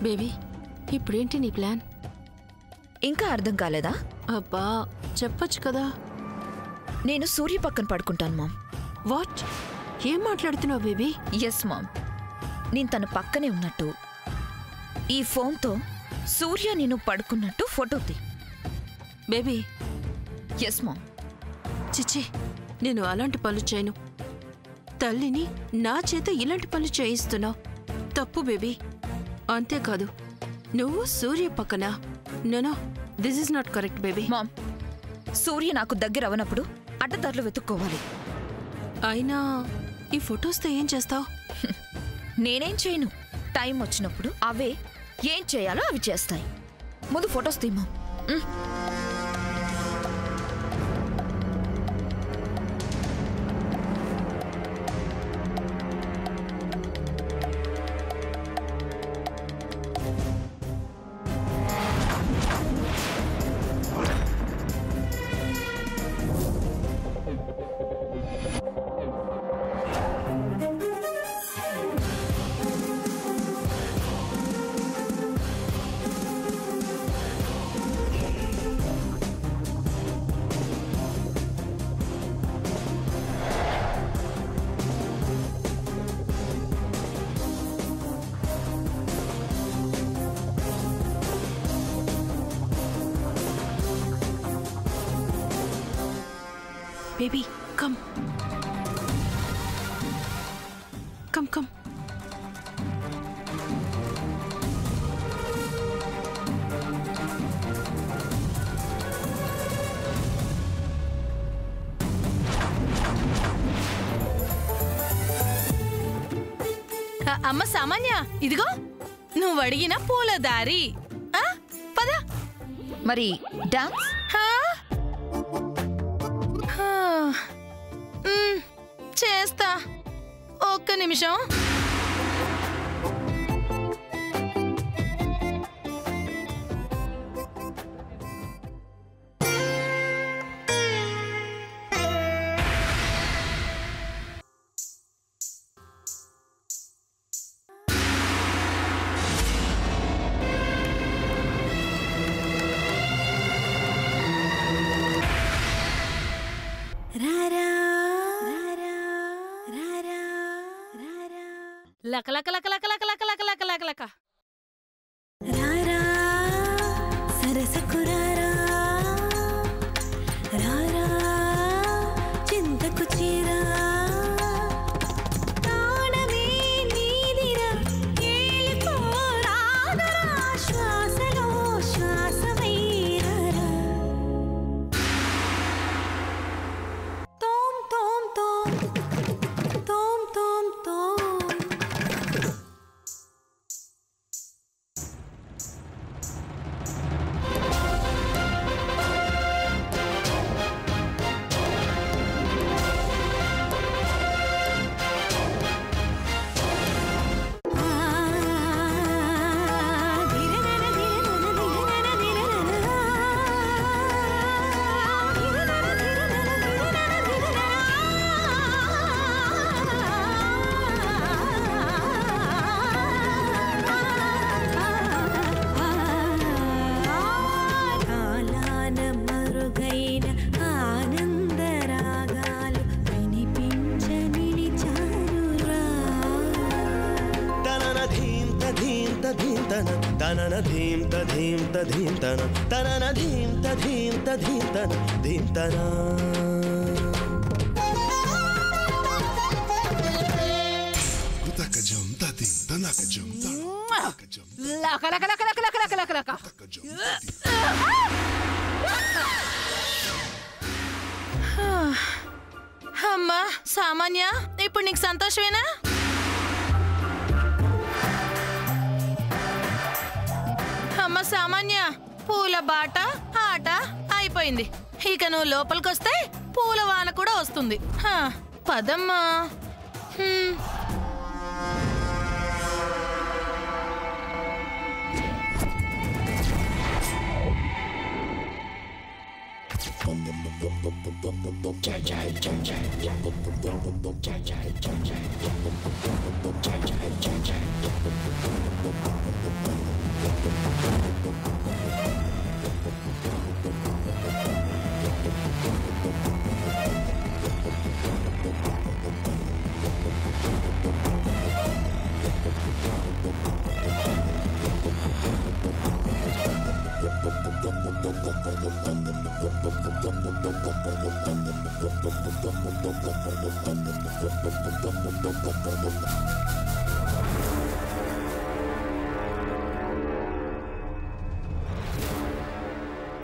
Baby ఇప్పుడేంటి నీ plan? ఇంకా అర్థం కాలేదా? అబ్బా చెప్పొచ్చు కదా. నేను సూర్య పక్కన పడుకుంటాను మామ్. వాట్? ఏం మాట్లాడుతున్నావు బేబీ? ఎస్ మామ్, నేను తన పక్కనే ఉన్నట్టు ఈ ఫోన్తో సూర్య నేను పడుకున్నట్టు ఫోటో తీ. బేబీ. Yes mom. చిచ్చి, నేను అలాంటి పనులు చేయను. తల్లిని నా చేత ఇలాంటి పనులు చేయిస్తున్నావు. తప్పు బేబీ. అంతేకాదు నువ్వు సూర్య పక్కన. No, this is not correct baby. Mom, Surya నాకు దగ్గర అవనప్పుడు అడ్డదారులు వెతుక్కోవాలి. అయినా ఈ ఫొటోస్తో ఏం చేస్తావు? నేనేం చేయను. టైం వచ్చినప్పుడు అవే ఏం చేయాలో అవి చేస్తాయి. ముందు ఫొటోస్ తీ మామ్. Baby, come. Come. అమ్మ సామాన్య, ఇదిగో నువ్వు అడిగిన పూల దారి. పద. మరి డాన్స్? చేస్తా, ఒక్క నిమిషం. లక లక లక లక లక లక లక లక లక లక రారా సరసకురారా రారా చింతకు చీరా తాళమే నీదిరా ఏలుకో రాదరా శ్వాసలో శ్వాసమైరారా తోం తోం తోం తోం తోం తోం. తనన ధీం తధీం తధీం తన తనన ధీం తధీం తధీం తన ధీం తనా కుతకజం తధీం తనకజం తనకజం లక లక లక లక లక లక లక లక. అమ్మా సామాన్య, ఇప్పుడు నీకు సంతోషమేనా? అమ్మ సామాన్య, పూల బాట ఆట అయిపోయింది. ఇక నువ్వు లోపలికొస్తే పూల వాన కూడా వస్తుంది. పదమ్మా.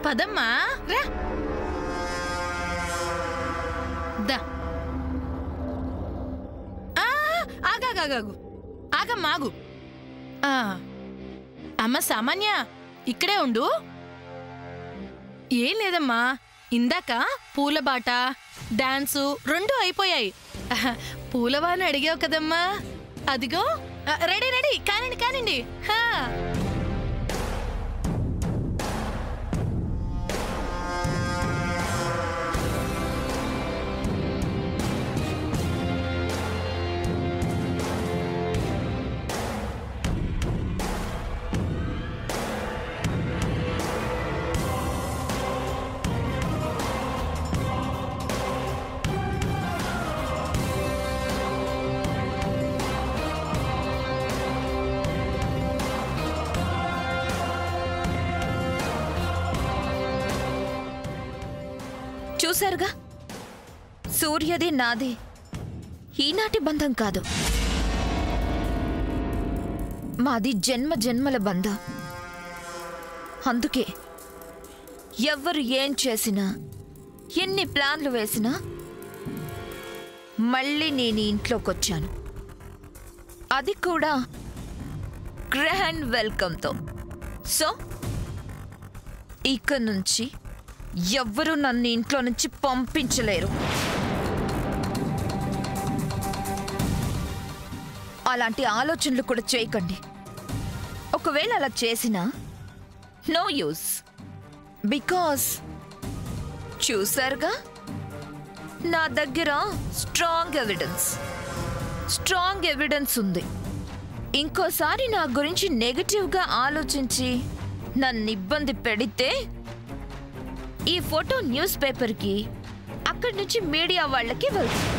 పదమ్మా రా దా ఆగాగాగు ఆగమ్మాగు అమ్మ సామాన్య ఇక్కడే ఉండు. ఏం లేదమ్మా, ఇందాక పూలబాట డాన్సు రెండు అయిపోయాయి. పూలవాన్ని అడిగావు కదమ్మా, అదిగో రెడీ రెడీ కానండి కానండి. చూశారుగా, సూర్యది నాది ఈనాటి బంధం కాదు, మాది జన్మ జన్మల బంధం. అందుకే ఎవ్వరు ఏం చేసినా ఎన్ని ప్లాన్లు వేసినా మళ్ళీ నేను ఇంట్లోకొచ్చాను, అది కూడా గ్రాండ్ వెల్కమ్తో. సో ఇక నుంచి ఎవ్వరూ నన్ను ఇంట్లో నుంచి పంపించలేరు. అలాంటి ఆలోచనలు కూడా చేయకండి. ఒకవేళ అలా చేసినా నో యూస్, బికాస్ చూసారుగా నా దగ్గర స్ట్రాంగ్ ఎవిడెన్స్ ఉంది. ఇంకోసారి నా గురించి నెగటివ్గా ఆలోచించి నన్ను ఇబ్బంది పెడితే ఈ ఫోటో న్యూస్ పేపర్కి, అక్కడి నుంచి మీడియా వాళ్ళకి వెళ్తుంది.